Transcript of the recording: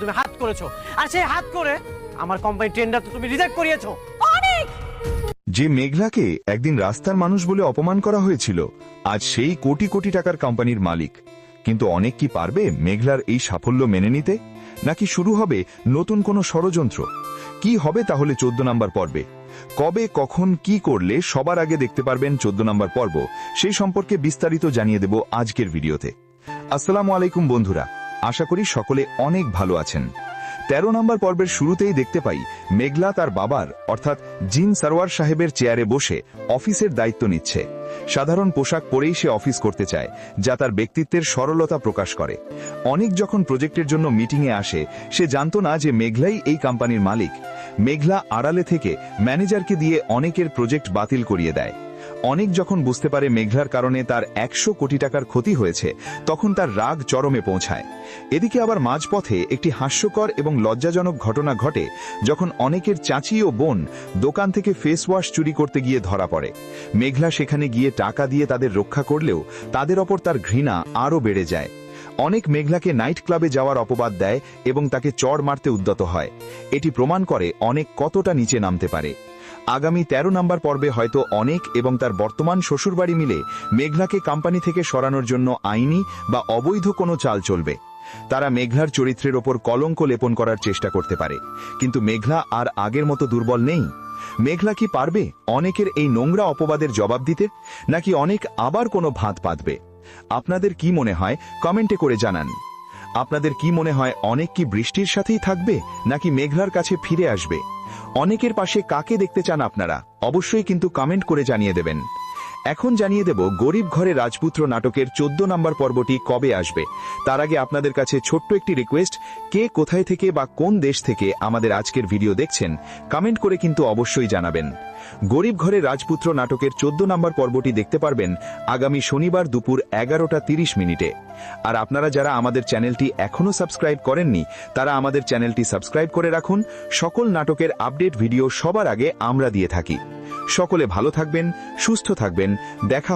তুমি হাত করেছো, আর সেই হাত করে আমার কোম্পানি টেন্ডার তো তুমি রিজেক্ট করিয়েছো। অনেক যে মেঘলাকে একদিন রাস্তার মানুষ বলে অপমান করা হয়েছিল, আজ সেই কোটি কোটি টাকার কোম্পানির মালিক। কিন্তু অনেক কি পারবে মেঘলার এই সাফল্য মেনে নিতে, নাকি শুরু হবে নতুন কোনো ষড়যন্ত্র? কি হবে তাহলে 14 নম্বর পর্বে? কবে কখন কি করলে সবার আগে দেখতে পারবেন 14 নম্বর পর্ব, সেই সম্পর্কে বিস্তারিত জানিয়ে দেব আজকের ভিডিওতে। আসসালামু আলাইকুম বন্ধুরা, আশা করি সকলে অনেক ভালো আছেন। 13 নম্বর পর্বের শুরুতেই দেখতে পাই মেঘলা তার বাবার অর্থাৎ জিন সরওয়ার সাহেবের চেয়ারে বসে অফিসের দায়িত্ব নিচ্ছে। সাধারণ পোশাক পরেই সে অফিস করতে চায়, যা তার ব্যক্তিত্বের সরলতা প্রকাশ করে। অনেক যখন প্রজেক্টের জন্য মিটিংয়ে আসে, সে জানত না যে মেঘলাই এই কোম্পানির মালিক। মেঘলা আড়ালে থেকে ম্যানেজারকে দিয়ে অনেকের প্রজেক্ট বাতিল করিয়ে দেয়। অনেক যখন বুঝতে পারে মেঘলার কারণে তার 100 কোটি টাকার ক্ষতি হয়েছে, তখন তার রাগ চরমে পৌঁছায়। এদিকে আবার মাঝপথে একটি হাস্যকর এবং লজ্জাজনক ঘটনা ঘটে, যখন অনেকের চাচি ও বোন দোকান থেকে ফেস ওয়াশ চুরি করতে গিয়ে ধরা পড়ে। মেঘলা সেখানে গিয়ে টাকা দিয়ে তাদের রক্ষা করলেও তাদের ওপর তার ঘৃণা আরও বেড়ে যায়। অনেক মেঘলাকে নাইট ক্লাবে যাওয়ার অপবাদ দেয় এবং তাকে চড় মারতে উদ্যত হয়। এটি প্রমাণ করে অনেক কতটা নিচে নামতে পারে। আগামী 13 নম্বর পর্বে হয়তো অনেক এবং তার বর্তমান শ্বশুরবাড়ি মিলে মেঘলাকে কোম্পানি থেকে সরানোর জন্য আইনি বা অবৈধ কোনো চাল চলবে। তারা মেঘলার চরিত্রের ওপর কলঙ্ক লেপন করার চেষ্টা করতে পারে, কিন্তু মেঘলা আর আগের মতো দুর্বল নেই। মেঘলা কি পারবে অনেকের এই নোংরা অপবাদের জবাব দিতে, নাকি অনেক আবার কোনো ভাঁত পাতবে? আপনাদের কি মনে হয় কমেন্টে করে জানান। আপনাদের কি মনে হয় অনেক কি বৃষ্টির সাথেই থাকবে, নাকি মেঘলার কাছে ফিরে আসবে? অনেকের পাশে কাকে দেখতে চান আপনারা অবশ্যই কিন্তু কমেন্ট করে জানিয়ে দেবেন। এখন জানিয়ে দেব গরিব ঘরে রাজপুত্র নাটকের 14 নম্বর পর্বটি কবে আসবে। তার আগে আপনাদের কাছে ছোট্ট একটি রিকোয়েস্ট, কে কোথায় থেকে বা কোন দেশ থেকে আমাদের আজকের ভিডিও দেখছেন কমেন্ট করে কিন্তু অবশ্যই জানাবেন। গরিব ঘরে রাজপুত্র নাটকের 14 নম্বর পর্বটি দেখতে পারবেন আগামী শনিবার দুপুর 11:30 আর আপনারা যারা আমাদের চ্যানেলটি এখনো সাবস্ক্রাইব করেননি, তারা আমাদের চ্যানেলটি সাবস্ক্রাইব করে রাখুন। সকল নাটকের আপডেট ভিডিও সবার আগে আমরা দিয়ে থাকি। সকলে ভালো থাকবেন, সুস্থ থাকবেন, দেখা